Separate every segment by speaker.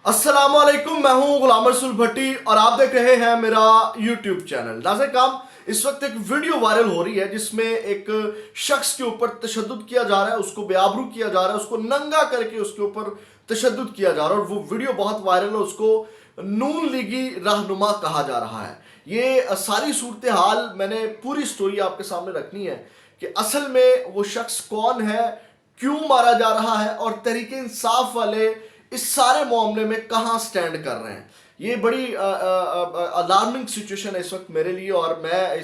Speaker 1: अस्सलाम वालेकुम, मैं हूं गुलाम रसूल भट्टी और आप देख रहे हैं मेरा यूट्यूब चैनल। नाज़रीन काम इस वक्त एक वीडियो वायरल हो रही है जिसमें एक शख्स के ऊपर तशद्दुद किया जा रहा है, उसको बेआबरू किया जा रहा है, उसको नंगा करके उसके ऊपर तशद्दुद किया जा रहा है और वो वीडियो बहुत वायरल है। उसको नून लीगी रहनुमा कहा जा रहा है। ये सारी सूरत हाल मैंने पूरी स्टोरी आपके सामने रखनी है कि असल में वो शख्स कौन है, क्यों मारा जा रहा है और तहरीक इंसाफ वाले इस सारे मामले में कहाँ स्टैंड कर रहे हैं। ये बड़ी अलार्मिंग सिचुएशन है इस वक्त मेरे लिए और मैं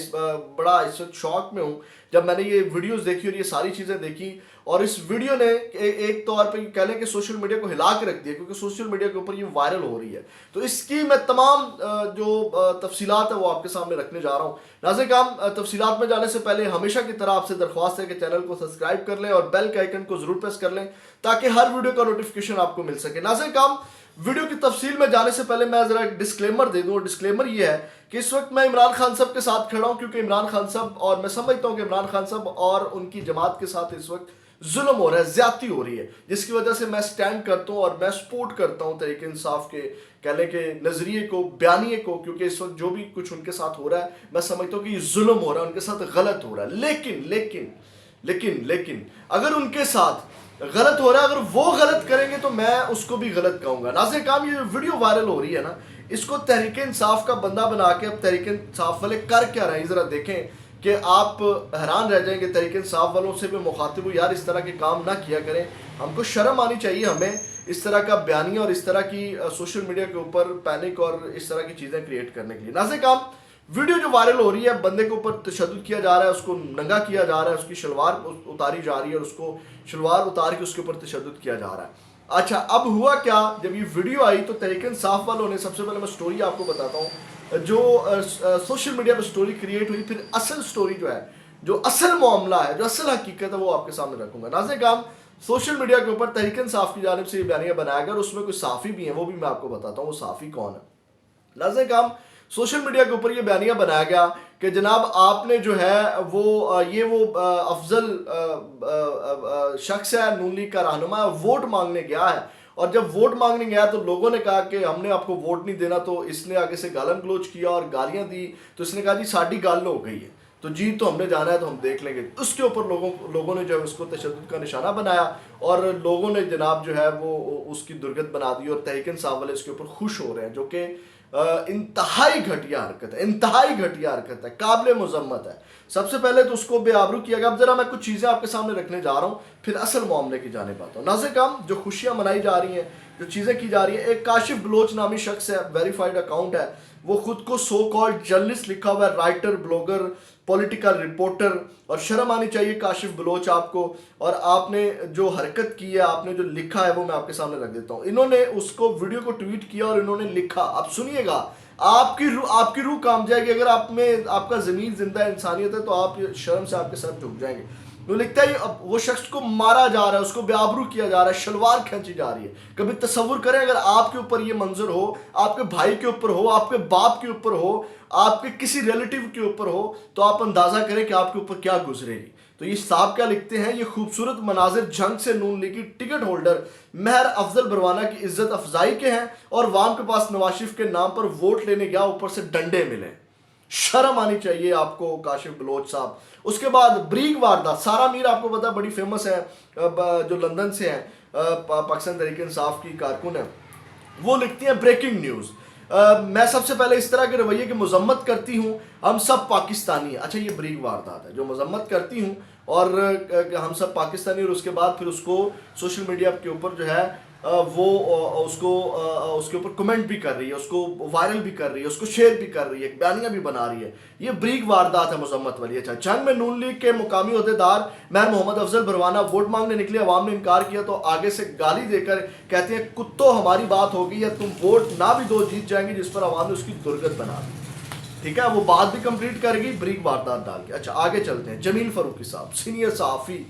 Speaker 1: बड़ा इस वक्त शॉक में हूँ जब मैंने ये वीडियोस देखी और ये सारी चीज़ें देखी। और इस वीडियो ने एक तौर पे कह लें कि सोशल मीडिया को हिला के रख दिया, क्योंकि सोशल मीडिया के ऊपर ये वायरल हो रही है। तो इसकी मैं तमाम जो तफसीलात है वो आपके सामने रखने जा रहा हूँ। नाज़रीन काम तफसीलात में जाने से पहले हमेशा की तरह आपसे दरख्वास्त है कि चैनल को सब्सक्राइब कर लें और बेल के आइकन को जरूर प्रेस कर लें ताकि हर वीडियो का नोटिफिकेशन आपको मिल सके। नाज़रीन काम वीडियो की तफसील में जाने से पहले मैं जरा एक डिस्क्लेमर दे दूं। डिस्क्लेमर ये है कि इस वक्त मैं इमरान खान साहब के साथ खड़ा हूं, क्योंकि इमरान खान साहब और मैं समझता हूं कि इमरान खान साहब और उनकी जमात के साथ इस वक्त जुल्म हो रहा है, ज्यादती हो रही है, जिसकी वजह से मैं स्टैंड करता हूं और मैं सपोर्ट करता हूं तहरीक इंसाफ के कहने के नजरिए को, बयानिए को, क्योंकि इस वक्त जो भी कुछ उनके साथ हो रहा है मैं समझता हूं कि ये जुल्म हो रहा है, उनके साथ गलत हो रहा है। लेकिन लेकिन लेकिन लेकिन अगर उनके साथ गलत हो रहा है, अगर वो गलत करेंगे तो मैं उसको भी गलत कहूंगा। नाज़रीन काम ये वीडियो वायरल हो रही है ना, इसको तहरीक इंसाफ का बंदा बना के अब तहरीक इंसाफ वाले कर क्या रहे हैं जरा देखें कि आप हैरान रह जाएंगे। तहरीक इंसाफ वालों से भी मुखातिब हूँ, यार इस तरह के काम ना किया करें, हमको शर्म आनी चाहिए हमें इस तरह का बयानिया और इस तरह की सोशल मीडिया के ऊपर पैनिक और इस तरह की चीज़ें क्रिएट करने के लिए। नाज़रीन काम वीडियो जो वायरल हो रही है, बंदे के ऊपर तशद्दुद किया जा रहा है, उसको नंगा किया जा रहा है, उसकी शलवार उतारी जा रही है और उसको शलवार उतार के उसके ऊपर तशद्दुद किया जा रहा है। अच्छा, अब हुआ क्या, जब ये वीडियो आई तो तहरीक इंसाफ वालों ने, सबसे पहले मैं स्टोरी आपको बताता हूँ जो सोशल मीडिया पर स्टोरी क्रिएट हुई, फिर असल स्टोरी जो है, जो असल मामला है, जो असल हकीकत है वो आपके सामने रखूंगा। नाज़रीन काम सोशल मीडिया के ऊपर तहरीक इंसाफ की जानिब से ये बयानिया बनाया गया और उसमें कोई साफ़ी भी है, वो भी मैं आपको बताता हूँ वो साफ़ी कौन है। नाज़रीन काम सोशल मीडिया के ऊपर ये बयानिया बनाया गया कि जनाब आपने जो है वो ये वो अफजल शख्स है, नून लीग का रहनुमा, वोट मांगने गया है और जब वोट मांगने गया तो लोगों ने कहा कि हमने आपको वोट नहीं देना, तो इसने आगे से गालन गलोच किया और गालियां दी। तो इसने कहा जी साड़ी गल हो गई है, तो जी तो हमने जाना है तो हम देख लेंगे। उसके ऊपर लोगों ने जो है उसको तशद्दुद का निशाना बनाया और लोगों ने जनाब जो है वो उसकी दुर्गत बना दी और तहरीक इंसाफ वाले इसके ऊपर खुश हो रहे हैं, जो कि इंतहाई घटिया हरकत है, इंतहाई घटिया हरकत है, काबिल मुजम्मत है। सबसे पहले तो उसको बेआबरू किया गया। अब जरा मैं कुछ चीज़ें आपके सामने रखने जा रहा हूँ, फिर असल मामले की जानिब आता हूँ। नाज़रीन काम जो खुशियाँ मनाई जा रही हैं, जो चीज़ें की जा रही हैं, एक काशिफ बलोच नामी शख्स है, वेरीफाइड अकाउंट है, वो खुद को सो कॉल्ड जर्नलिस्ट लिखा हुआ है, राइटर, ब्लॉगर, पॉलिटिकल रिपोर्टर, और शर्म आनी चाहिए काशिफ बलोच आपको। और आपने जो हरकत की है, आपने जो लिखा है वो मैं आपके सामने रख देता हूँ। इन्होंने उसको वीडियो को ट्वीट किया और इन्होंने लिखा, आप सुनिएगा, आपकी रूह काम जाएगी। अगर आप में आपका ज़मीन जिंदा इंसानियत है तो आप शर्म से आपके सर झुक जाएंगे। वो लिखता है अब वो शख्स को मारा जा रहा है, उसको बेआबरू किया जा रहा है, शलवार खींची जा रही है। कभी तसव्वुर करें अगर आपके ऊपर ये मंजर हो, आपके भाई के ऊपर हो, आपके बाप के ऊपर हो, आपके किसी रिलेटिव के ऊपर हो, तो आप अंदाजा करें कि आपके ऊपर क्या गुजरेगी। तो ये साहब क्या लिखते हैं, ये खूबसूरत मनाजिर जंग से नून लीग की टिकट होल्डर महर अफजल बरवाना की इज्जत अफजाई के हैं और वाम के पास नवाज शरीफ के नाम पर वोट लेने गया, ऊपर से डंडे मिले। शर्म आनी चाहिए आपको काशिफ बलोच साहब। उसके बाद ब्रीक वारदात, सारा मीर आपको पता है बड़ी फेमस है, जो लंदन से है, पाकिस्तान तहरीक इंसाफ की कारकुन है, वो लिखती हैं ब्रेकिंग न्यूज़, मैं सबसे पहले इस तरह के रवैये की मजम्मत करती हूँ, हम सब पाकिस्तानी हैं। अच्छा, ये ब्रीक वारदात है जो मजम्मत करती हूँ और हम सब पाकिस्तानी, और उसके बाद फिर उसको सोशल मीडिया के ऊपर जो है वो उसके ऊपर कमेंट भी कर रही है, उसको वायरल भी कर रही है, उसको शेयर भी कर रही है, बयानियां भी बना रही है। ये ब्रीक वारदात है मजम्मत वाली। अच्छा, जंग में नून लीग के मुकामी अहदेदार महर मोहम्मद अफजल बरवाना वोट मांगने निकले, अवाम ने इनकार किया तो आगे से गाली देकर कहते हैं कुत्तों हमारी बात होगी या तुम वोट ना भी दो जीत जाएंगे, जिस पर अवाम ने उसकी दुर्गत बना दी। ठीक है, वो बात भी कंप्लीट करेगी ब्रीक वारदात डाल के। अच्छा, आगे चलते हैं। जमील फरूकी साहब सीनियर सहाफ़ी,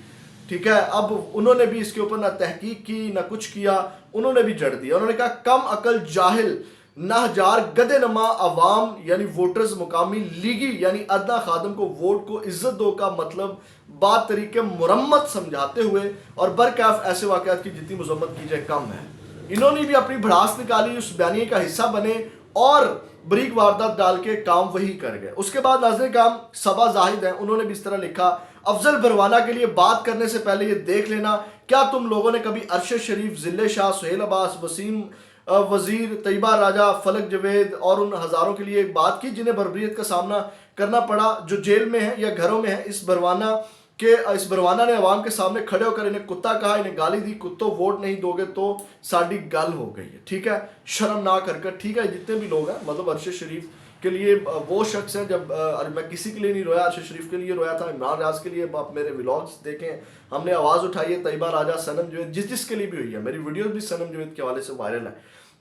Speaker 1: ठीक है, अब उन्होंने भी इसके ऊपर ना तहकीक की ना कुछ किया, उन्होंने भी जड़ दिया। उन्होंने कहा कम अकल जाहिल नाहजार गधे नमा अवाम यानी वोटर्स मुकामी लीगी यानी अदना खादम को वोट को इज्जत दो का मतलब बात तरीके मुरम्मत समझाते हुए और बरकैफ ऐसे वाक़यात की जितनी मजम्मत की जाए कम है। इन्होंने भी अपनी भड़ास निकाली, उस बयानिए का हिस्सा बने और बरीक वारदात डाल के काम वही कर गए। उसके बाद नाज़रीन काम सबा जाहिद हैं, उन्होंने भी इस तरह लिखा, अफजल बरवाना के लिए बात करने से पहले ये देख लेना, क्या तुम लोगों ने कभी अरशद शरीफ, जिले शाह, सुहेल अब्बास, वसीम वजीर, तैयबा राजा, फलक जवेद और उन हज़ारों के लिए बात की जिन्हें बर्बरियत का सामना करना पड़ा, जो जेल में है या घरों में है। इस बरवाना ने अवाम के सामने खड़े होकर इन्हें कुत्ता कहा, इन्हें गाली दी, कुत्तों वोट नहीं दोगे तो साड़ी गल हो गई है। ठीक है, शर्मनाक हरकत। ठीक है, जितने भी लोग हैं, मतलब अरशद शरीफ के लिए वो शख्स है, जब मैं किसी के लिए नहीं रोया, अरशद शरीफ के लिए रोया था, इमरान राज के लिए। आप मेरे व्लॉग्स देखें, हमने आवाज़ उठाई है, तैयबा राजा, सनम जवेद, जिसके लिए भी हुई है, मेरी वीडियोस भी सनम जवेद के हवाले से वायरल है,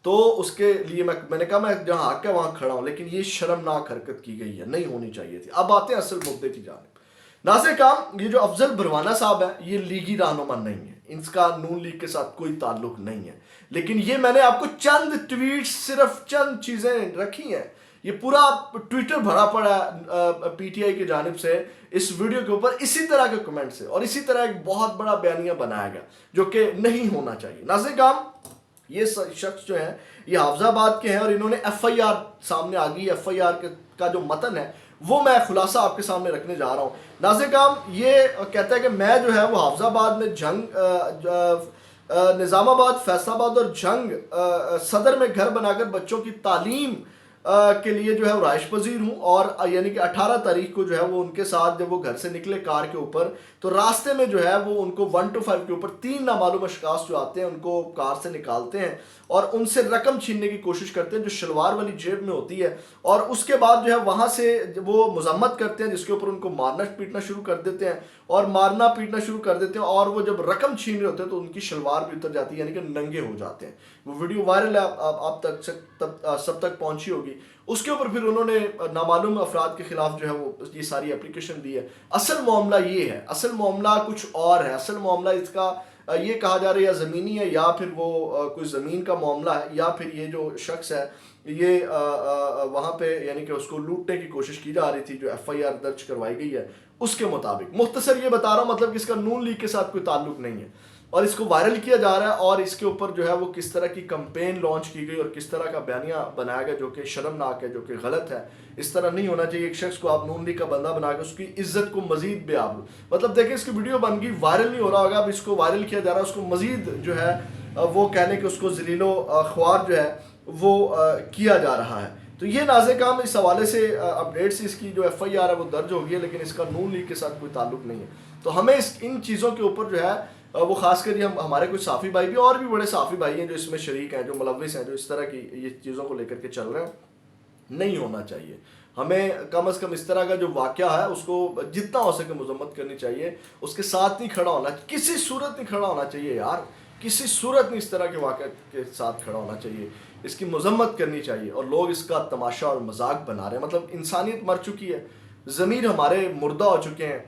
Speaker 1: तो उसके लिए मैंने कहा मैं जहाँ हक है वहाँ खड़ा हूँ, लेकिन ये शर्मनाक हरकत की गई है, नहीं होनी चाहिए थी। अब आते हैं असल मुद्दे की जानिब। नाज़रीन काम, ये जो अफजल बरवाना साहब है, ये लीगी रहनुमा नहीं है, इनका नून लीग के साथ कोई ताल्लुक नहीं है, लेकिन ये मैंने आपको चंद ट्वीट, सिर्फ चंद चीज़ें रखी हैं, ये पूरा ट्विटर भरा पड़ा है पीटीआई की जानिब से इस वीडियो के ऊपर, इसी तरह के कमेंट से, और इसी तरह एक बहुत बड़ा बयानिया बनाया गया जो कि नहीं होना चाहिए। नाज़रीन काम, ये शख्स जो है ये हाफजाबाद के हैं और इन्होंने एफआईआर सामने आ गई, एफआईआर का जो मतन है वो मैं खुलासा आपके सामने रखने जा रहा हूँ। नाज़रीन काम, ये कहता है कि मैं जो है वो हाफजाबाद में निज़ामाबाद, फैसलाबाद और जंग सदर में घर बनाकर बच्चों की तालीम के लिए जो है वो राइश पजीर हूँ, और यानी कि 18 तारीख को जो है वो उनके साथ जब वो घर से निकले कार के ऊपर, तो रास्ते में जो है वो उनको 1 to 5 के ऊपर 3 नामालूम अशखास जो आते हैं उनको कार से निकालते हैं और उनसे रकम छीनने की कोशिश करते हैं जो शलवार वाली जेब में होती है, और उसके बाद जो है वहाँ से वो मजम्मत करते हैं, जिसके ऊपर उनको मारना पीटना शुरू कर देते हैं और मारना पीटना शुरू कर देते हैं, और वो जब रकम छीन रहे होते हैं तो उनकी शलवार भी उतर जाती है, यानी कि नंगे हो जाते हैं। वो वीडियो वायरल है, आप तक सब तक पहुंची होगी। उसके ऊपर फिर उन्होंने नामालूम अफराद के खिलाफ जो है वो ये सारी एप्लीकेशन दी है। असल मामला ये है, असल मामला कुछ और है। असल मामला इसका ये कहा जा रहा है या ज़मीनी है, या फिर वो कोई ज़मीन का मामला है, या फिर ये जो शख्स है ये वहाँ पे यानी कि उसको लूटने की कोशिश की जा रही थी, जो एफआईआर दर्ज करवाई गई है उसके मुताबिक। मुख्तसर ये बता रहा हूँ, मतलब कि इसका नून लीग के साथ कोई ताल्लुक नहीं है, और इसको वायरल किया जा रहा है, और इसके ऊपर जो है वो किस तरह की कैंपेन लॉन्च की गई और किस तरह का बयानिया बनाया गया जो कि शर्मनाक है, जो कि गलत है। इस तरह नहीं होना चाहिए। एक शख्स को आप नून लीग का बंदा बना के उसकी इज्जत को मजीद बेआबरू, मतलब देखिए इसकी वीडियो बन गई, वायरल नहीं हो रहा होगा, अब इसको वायरल किया जा रहा है, उसको मजीद जो है वो कहने के उसको जलीलो ख्वार जो है वो किया जा रहा है। तो ये नाज़े काम, इस हवाले से अपडेट्स, इसकी जो एफआईआर है वो दर्ज हो गई है, लेकिन इसका नून लीग के साथ कोई ताल्लुक नहीं है। तो हमें इन चीज़ों के ऊपर जो है वो खासकर ये हमारे कुछ साफ़ी भाई भी, और भी बड़े साफ़ी भाई हैं जो इसमें शरीक हैं, जो मुलविस हैं, जो इस तरह की ये चीज़ों को लेकर के चल रहे हैं, नहीं होना चाहिए। हमें कम से कम इस तरह का जो वाक़या है उसको जितना हो सके मजम्मत करनी चाहिए, उसके साथ नहीं खड़ा होना, किसी सूरत नहीं खड़ा होना चाहिए यार, किसी सूरत नहीं इस तरह के वाक़या के साथ खड़ा होना चाहिए, इसकी मजम्मत करनी चाहिए। और लोग इसका तमाशा और मजाक बना रहे हैं, मतलब इंसानियत मर चुकी है, ज़मीर हमारे मुर्दा हो चुके हैं,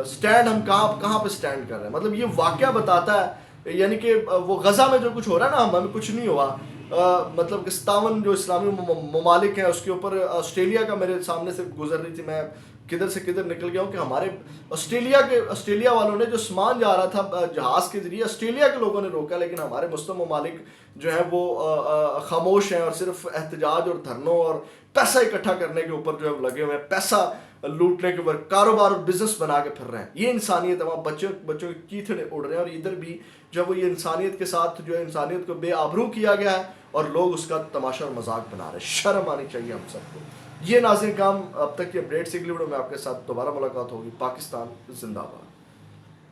Speaker 1: स्टैंड हम कहाँ पे स्टैंड कर रहे हैं। मतलब ये वाक़या बताता है, यानी कि वो गज़ा में जो कुछ हो रहा है ना, हमें कुछ नहीं हुआ। मतलब कि 57 जो इस्लामी ममालिक हैं उसके ऊपर ऑस्ट्रेलिया का मेरे सामने से गुजर रही थी, मैं किधर से किधर निकल गया हूँ कि हमारे ऑस्ट्रेलिया वालों ने जो सामान जा रहा था जहाज़ के जरिए, ऑस्ट्रेलिया के लोगों ने रोका, लेकिन हमारे मुस्लिम ममालिक जो है वो खामोश हैं और सिर्फ एहतजाज और धरनों और पैसा इकट्ठा करने के ऊपर जो है लगे हुए हैं, पैसा लूटने के ऊपर कारोबार और बिजनेस बना के फिर रहे हैं। ये इंसानियत है, वहाँ बच्चों के कीथड़े उड़ रहे हैं, और इधर भी जो है वो ये इंसानियत के साथ जो है इंसानियत को बेआबरू किया गया है और लोग उसका तमाशा और मजाक बना रहे हैं। शर्म आनी चाहिए हम सबको। ये नाज़रीन काम, अब तक की अपडेट्स, अगली वीडियो में आपके साथ दोबारा मुलाकात होगी। पाकिस्तान जिंदाबाद।